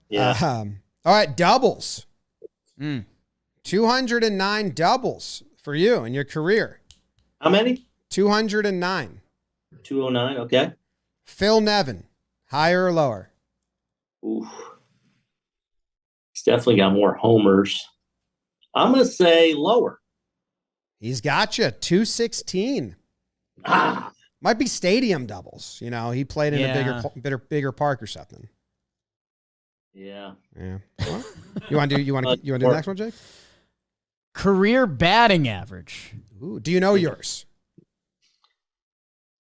Yeah. All right, doubles. Mm. 209 doubles for you in your career. How many? 209. 209. Okay. Phil Nevin, higher or lower? Oof. He's definitely got more homers. I'm gonna say lower. He's got you 216. Ah. Might be stadium doubles. You know, he played in Yeah. a bigger park or something. Yeah. Yeah. Well, you want to do the next one, Jake? Career batting average. Ooh, do you know yours?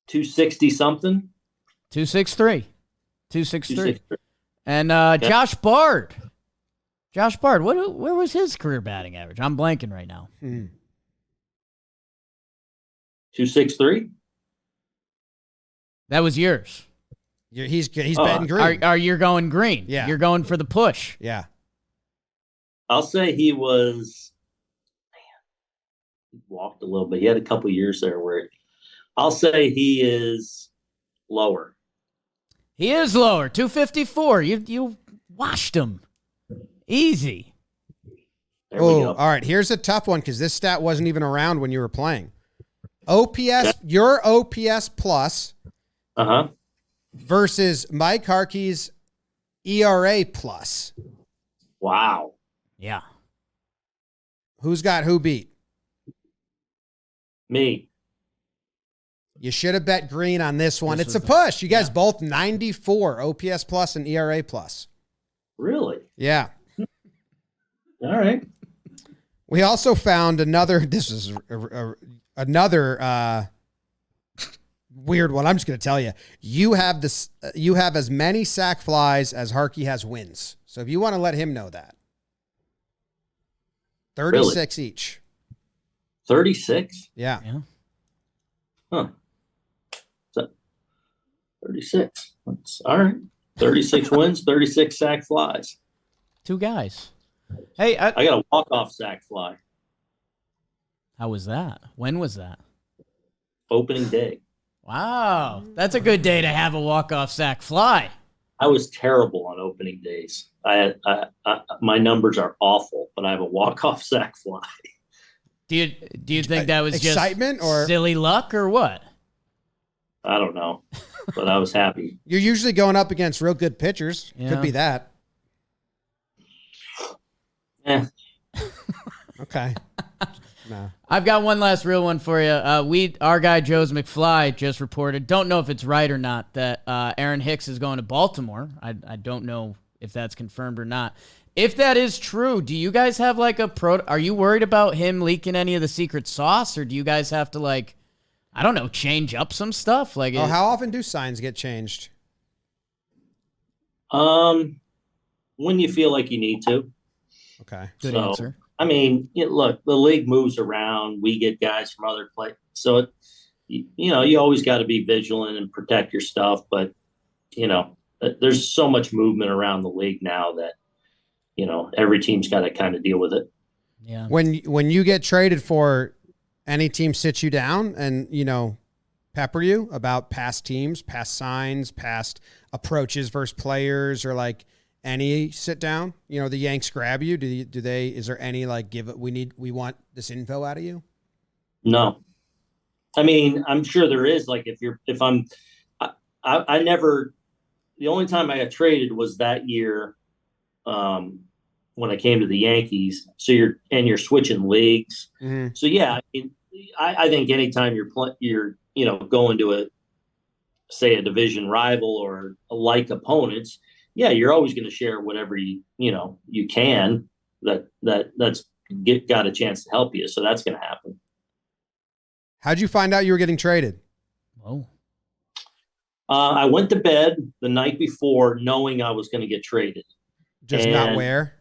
260 something. 263. 263. 263. And Josh Bard. Josh Bard, where was his career batting average? I'm blanking right now. 263. That was yours. He's betting green. Are you going green? Yeah. You're going for the push. Yeah. I'll say he was. Man, he walked a little bit. He had a couple years there where. I'll say he is lower. He is lower. 254. You washed him. Easy. There we Oh, go. all right. Here's a tough one because this stat wasn't even around when you were playing. OPS, your OPS plus Uh-huh. versus Mike Harkey's ERA plus. Wow. Yeah. Who's got who beat? Me. You should have bet green on this one. This It's a was push. You guys both 94 OPS plus and ERA plus. Really? Yeah. All right. We also found another. This is another weird one. I'm just going to tell you. You have this. You have as many sack flies as Harkey has wins. So if you want to let him know that, 36 each. 36? Yeah. Yeah. Huh. So, 36. That's all right. 36 wins, 36 sack flies. 2 guys. Hey, I got a walk-off sack fly. how was that? When was that? Opening day. Wow. That's a good day to have a walk-off sack fly. I was terrible on opening days. My numbers are awful, but I have a walk-off sack fly. Do you think that was Excitement just or- silly luck or what? I don't know, but I was happy. You're usually going up against real good pitchers. Yeah. Could be that. Eh. Okay. No. I've got one last real one for you. Our guy Joe's McFly just reported. Don't know if it's right or not that Aaron Hicks is going to Baltimore. I don't know if that's confirmed or not. If that is true, do you guys have like are you worried about him leaking any of the secret sauce, or do you guys have to like, I don't know, change up some stuff? Like, How often do signs get changed? When you feel like you need to. Okay. good so, answer. I mean, look, the league moves around. We get guys from other places. So, you always got to be vigilant and protect your stuff. But, there's so much movement around the league now that, every team's got to kind of deal with it. Yeah. When you get traded for, any team sits you down and, pepper you about past teams, past signs, past approaches versus players, or like any sit down? The Yanks grab you. Do they? Is there any like we want this info out of you? No, I mean, I'm sure there is. Like I never. The only time I got traded was that year, when I came to the Yankees. So you're switching leagues. Mm-hmm. So yeah, I think anytime you're going to a division rival or like opponents, yeah, you're always going to share whatever you can that's got a chance to help you. So that's going to happen. How'd you find out you were getting traded? Oh, I went to bed the night before knowing I was going to get traded. Just not where?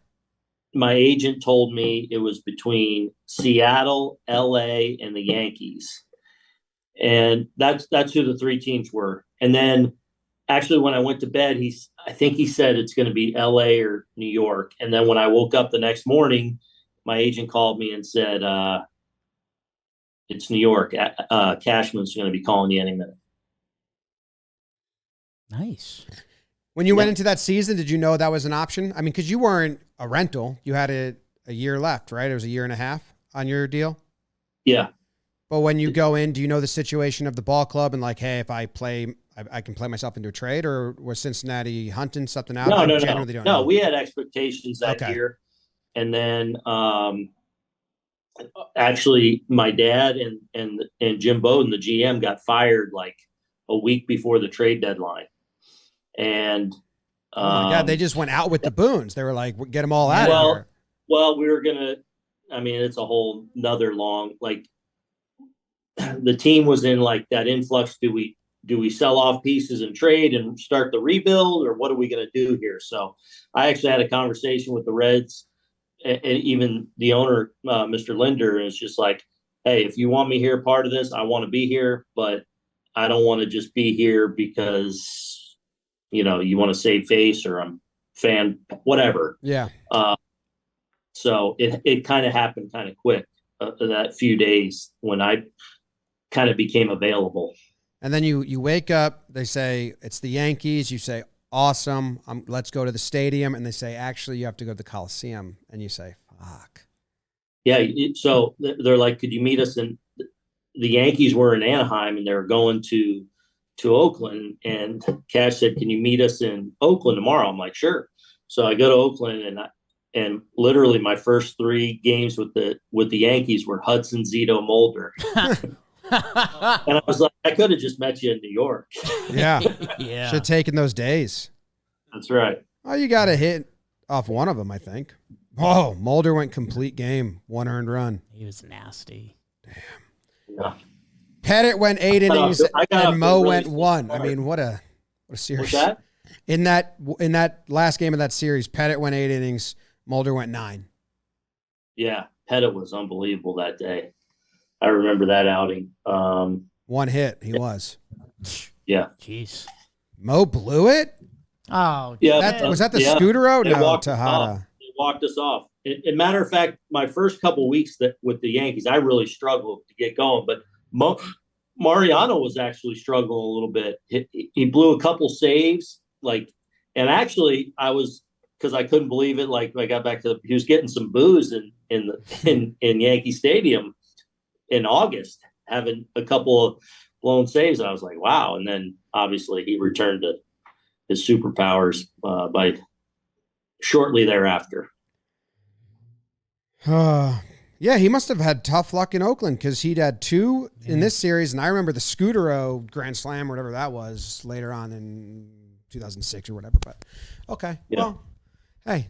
My agent told me it was between Seattle, LA, and the Yankees. And that's who the three teams were. And then actually when I went to bed, I think he said it's going to be LA or New York. And then when I woke up the next morning, my agent called me and said, it's New York. Cashman's going to be calling you any minute. nice. When you went into that season, did you know that was an option? I mean, because you weren't a rental. You had a year left, right? It was a year and a half on your deal. Yeah. But when you go in, do you know the situation of the ball club and like, hey, if I play, I can play myself into a trade, or was Cincinnati hunting something out? No. We had expectations that year. And then actually my dad and Jim Bowden, the GM, got fired like a week before the trade deadline. And oh my God, they just went out with the Boones. They were like, get them all out of here. Well, we were gonna. I mean, it's a whole nother long. Like the team was in like that influx. Do we sell off pieces and trade and start the rebuild, or what are we going to do here? So I actually had a conversation with the Reds, and even the owner, Mr. Linder, is just like, hey, if you want me here, part of this, I want to be here, but I don't want to just be here because you want to save face or I'm fan, whatever. Yeah. So it kind of happened kind of quick that few days when I kind of became available. And then you wake up, they say, it's the Yankees. You say, awesome. Let's go to the stadium. And they say, actually, you have to go to the Coliseum. And you say, fuck. Yeah. So they're like, could you meet us in the Yankees were in Anaheim and they were going to Oakland, and Cash said, can you meet us in Oakland tomorrow? I'm like, sure. So I go to Oakland, and literally my first 3 games with the Yankees were Hudson, Zito, Mulder. And I was like, I could have just met you in New York. Yeah. Yeah. Should have taken those days. That's right. Oh, you got to hit off one of them, I think. Oh, Mulder went complete game, 1 earned run. He was nasty. Yeah. Pettit went 8 innings and Mo really went 1. smart. I mean, what a series. What's that? In that last game of that series, Pettit went 8 innings, Mulder went 9. Yeah, Pettit was unbelievable that day. I remember that outing. 1 hit, he was. Yeah. Jeez. Mo blew it? Oh, Yeah. Was that the Yeah. Scutero? They No, walked us off. Tejada. They walked us off. As matter of fact, my first couple weeks with the Yankees, I really struggled to get going. But Mariano was actually struggling a little bit. He blew a couple saves, and actually because I couldn't believe it. Like I got back he was getting some boos in Yankee Stadium in August, having a couple of blown saves. And I was like, wow. And then obviously he returned to his superpowers by shortly thereafter. Yeah, he must have had tough luck in Oakland because he'd had 2 in this series. And I remember the Scutero Grand Slam, or whatever that was, later on in 2006 or whatever. But okay, Yeah. well, hey,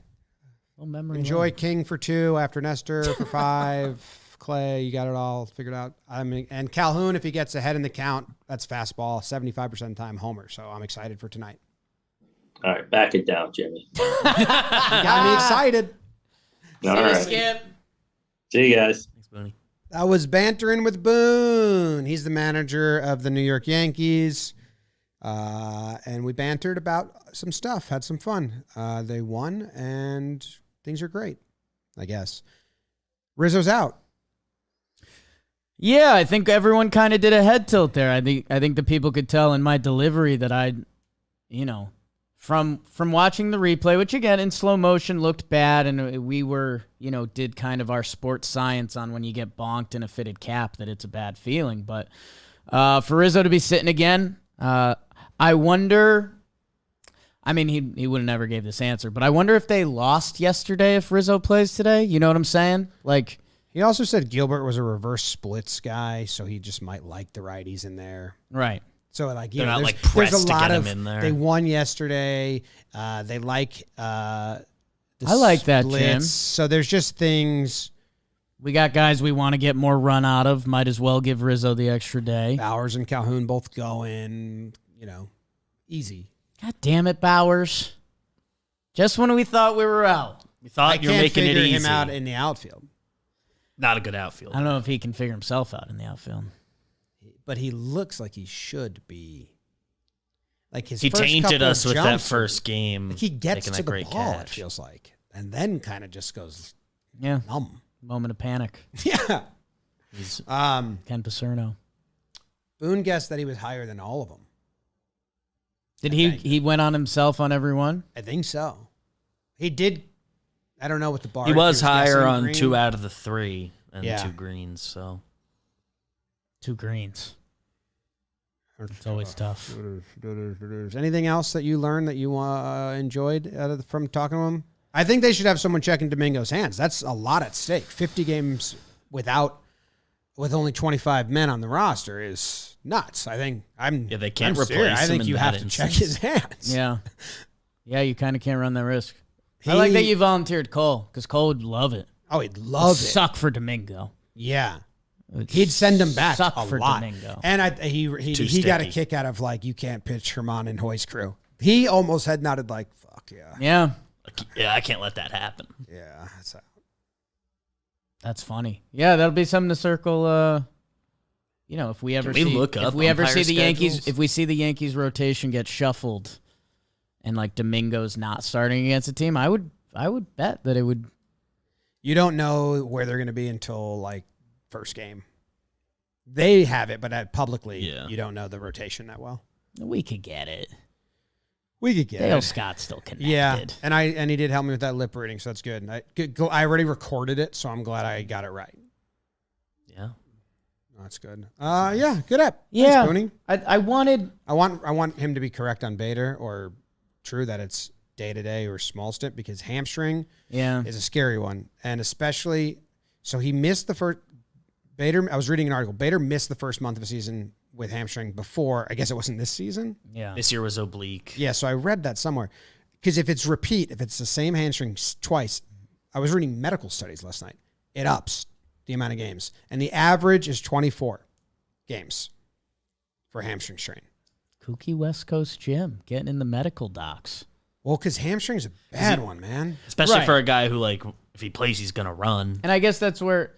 enjoy King for 2 after Nestor for 5. Clay, you got it all figured out. I mean, and Calhoun, if he gets ahead in the count, that's fastball, 75% of the time homer. So I'm excited for tonight. All right, back it down, Jimmy. You got me excited. All right. Skip. See you guys. Thanks, Boone. That was Bantering with Boone. He's the manager of the New York Yankees. And we bantered about some stuff, had some fun. They won, and things are great, I guess. Rizzo's out. Yeah, I think everyone kind of did a head tilt there. I think the people could tell in my delivery that from watching the replay, which again in slow motion looked bad, and we were, did kind of our sports science on when you get bonked in a fitted cap that it's a bad feeling. But for Rizzo to be sitting again, I wonder I mean, he would have never gave this answer, but I wonder if they lost yesterday if Rizzo plays today. You know what I'm saying? Like, He also said Gilbert was a reverse splits guy, so he just might like the righties in there. right. So like, They're not like pressed to get him in there. They won yesterday. They like the I like that, splits. Jim. So there's just things. We got guys we want to get more run out of. Might as well give Rizzo the extra day. Bowers and Calhoun both going, easy. God damn it, Bowers. Just when we thought we were out. We thought you were making it figure easy. him out in the outfield, Not a good outfield. I don't know if he can figure himself out in the outfield. but he looks like he should be. Like He first tainted couple us of with that jumps, first game. Like he gets making to that the great ball, it catch. feels like, and then kind of just goes Yeah. numb. Moment of panic. Yeah. He's- Ken Pacerno. Boone guessed that he was higher than all of them. Did I he? think. He went on himself on every one? I think so. He did. I don't know what the bar. He if was higher guessing on green. 2 out of the 3 and Yeah. 2 greens. So 2 greens. It's always tough. Anything else that you learned that you enjoyed from talking to him? I think they should have someone checking Domingo's hands. That's a lot at stake. 50 games with only 25 men on the roster is nuts. I think they can't I'm serious. replace I him think in you that have to check instance. his hands. Yeah. Yeah, you kind of can't run that risk. I like that He- you volunteered Cole, because Cole would love it. Oh, he'd love it. Suck for Domingo. Yeah. It'd He'd send him back suck a for lot. Domingo. And he Too got a sticky. kick out of like, you can't pitch Herman and Hoy's crew. He almost head nodded like, fuck yeah. Yeah, yeah, I can't let that happen. Yeah. That's that's funny. Yeah, that'll be something to circle. If we ever Can we see, look if up we ever see umpire the Yankees, schedules? if we see the Yankees rotation get shuffled, and like Domingo's not starting against a team, I would bet that it would. You don't know where they're going to be until like first game. They have it, but publicly, you don't know the rotation that well. We could get it. We could get Dale it. Scott's still connected. Yeah, and he did help me with that lip reading, so that's good. I already recorded it, so I'm glad I got it right. Yeah. That's good. Yeah, good app. Yeah. Thanks, Booney. I want him to be correct on Bader, or true that it's day-to-day or small stint, because hamstring is a scary one. And especially, so he missed the first, Bader, I was reading an article, Bader missed the first month of the season with hamstring before, I guess it wasn't this season. Yeah. This year was oblique. Yeah, so I read that somewhere. Because if it's the same hamstring twice, I was reading medical studies last night, it ups the amount of games. And the average is 24 games for hamstring strain. Kooky West Coast Jim getting in the medical docs. Well, because hamstring's a bad one, man. Especially Right. for a guy who, like, if he plays, he's going to run. And I guess that's where,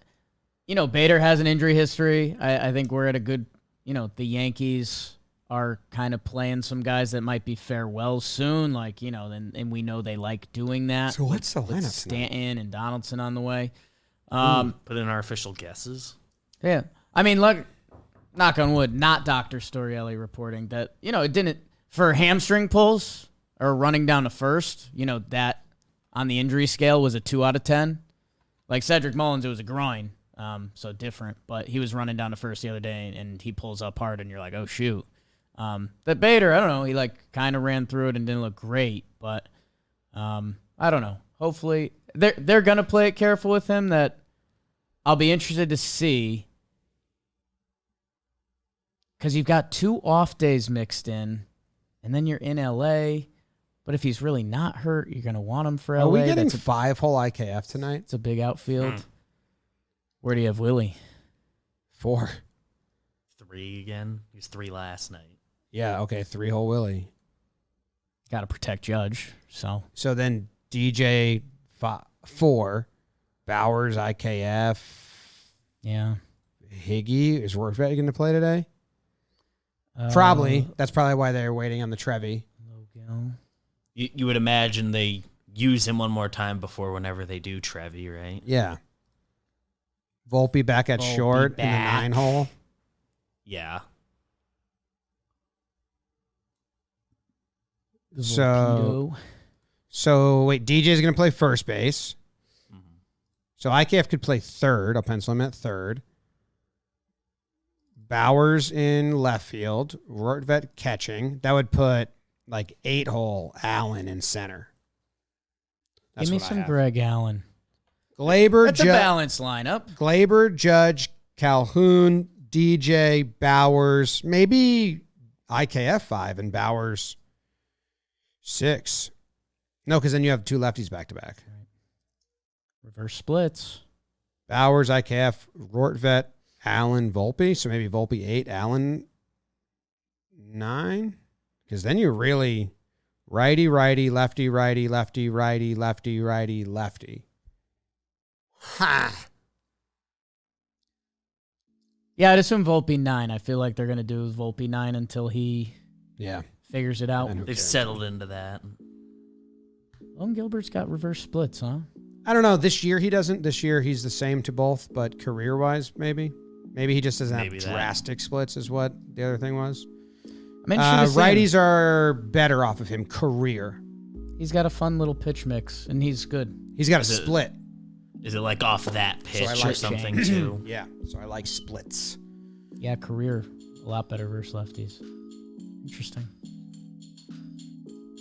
Bader has an injury history. I think we're at a good, the Yankees are kind of playing some guys that might be farewells soon. Like, and we know they like doing that. So what's the with lineup tonight? Stanton and Donaldson on the way. Put in our official guesses. Yeah. I mean, look, knock on wood, not Dr. Storielli reporting that, it didn't, for hamstring pulls or running down to first, that on the injury scale was a 2 out of 10. Like Cedric Mullins, it was a groin, so different. But he was running down to first the other day, and he pulls up hard, and you're like, oh, shoot. That Bader, I don't know, he like kind of ran through it and didn't look great, but I don't know. Hopefully, they're going to play it careful with him. That I'll be interested to see, because you've got 2 off days mixed in, and then you're in LA. But if he's really not hurt, you're going to want him for LA. Are we getting That's 5-hole IKF tonight? it's a big outfield. Where do you have Willie? 4. 3 again. He was 3 last night. Yeah, okay, 3-hole Willie. Got to protect Judge. So then DJ 4, Bowers IKF, yeah, Higgy. Is Rortvedt going to play today? Probably. That's probably why they're waiting on the Trevi. Logo. You would imagine they use him one more time before whenever they do Trevi, right? Yeah. Volpe back at Volpe short back. in the 9-hole. Yeah. So wait, DJ's going to play first base. So IKF could play third. I'll pencil him at third. Bowers in left field. Rortvedt catching. That would put like 8-hole Allen in center. That's Give me what I some have. Greg Allen. Glaber, That's a balanced lineup. Glaber, Judge, Calhoun, DJ, Bowers, maybe IKF 5 and Bowers 6. No, because then you have 2 lefties back to back. Reverse splits. Bowers, IKF, Rortvet, Allen, Volpe. So maybe Volpe 8, Allen 9. Because then you're really righty, righty, lefty, righty, lefty, righty, lefty, righty, lefty. Ha! Yeah, I'd assume Volpe 9. I feel like they're going to do Volpe 9 until he figures it out. They've settled into that. Logan Gilbert's got reverse splits, huh? I don't know. This year he doesn't. This year he's the same to both, but career-wise, maybe. Maybe he just doesn't have drastic splits is what the other thing was. Righties are better off of him career. He's got a fun little pitch mix, and he's good. He's got a split. Is it like off that pitch So or something too? Yeah, so I like splits. Yeah, career a lot better versus lefties. Interesting.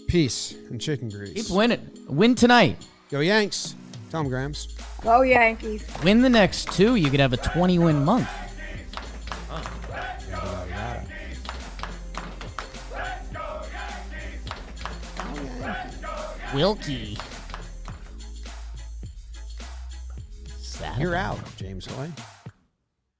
Peace and chicken grease. Keep winning. Win tonight. Go Yanks. Tell them, Grams. Go Yankees. Win the next 2. You could have a 20-win month. Wilkie. You're out, James Hoy.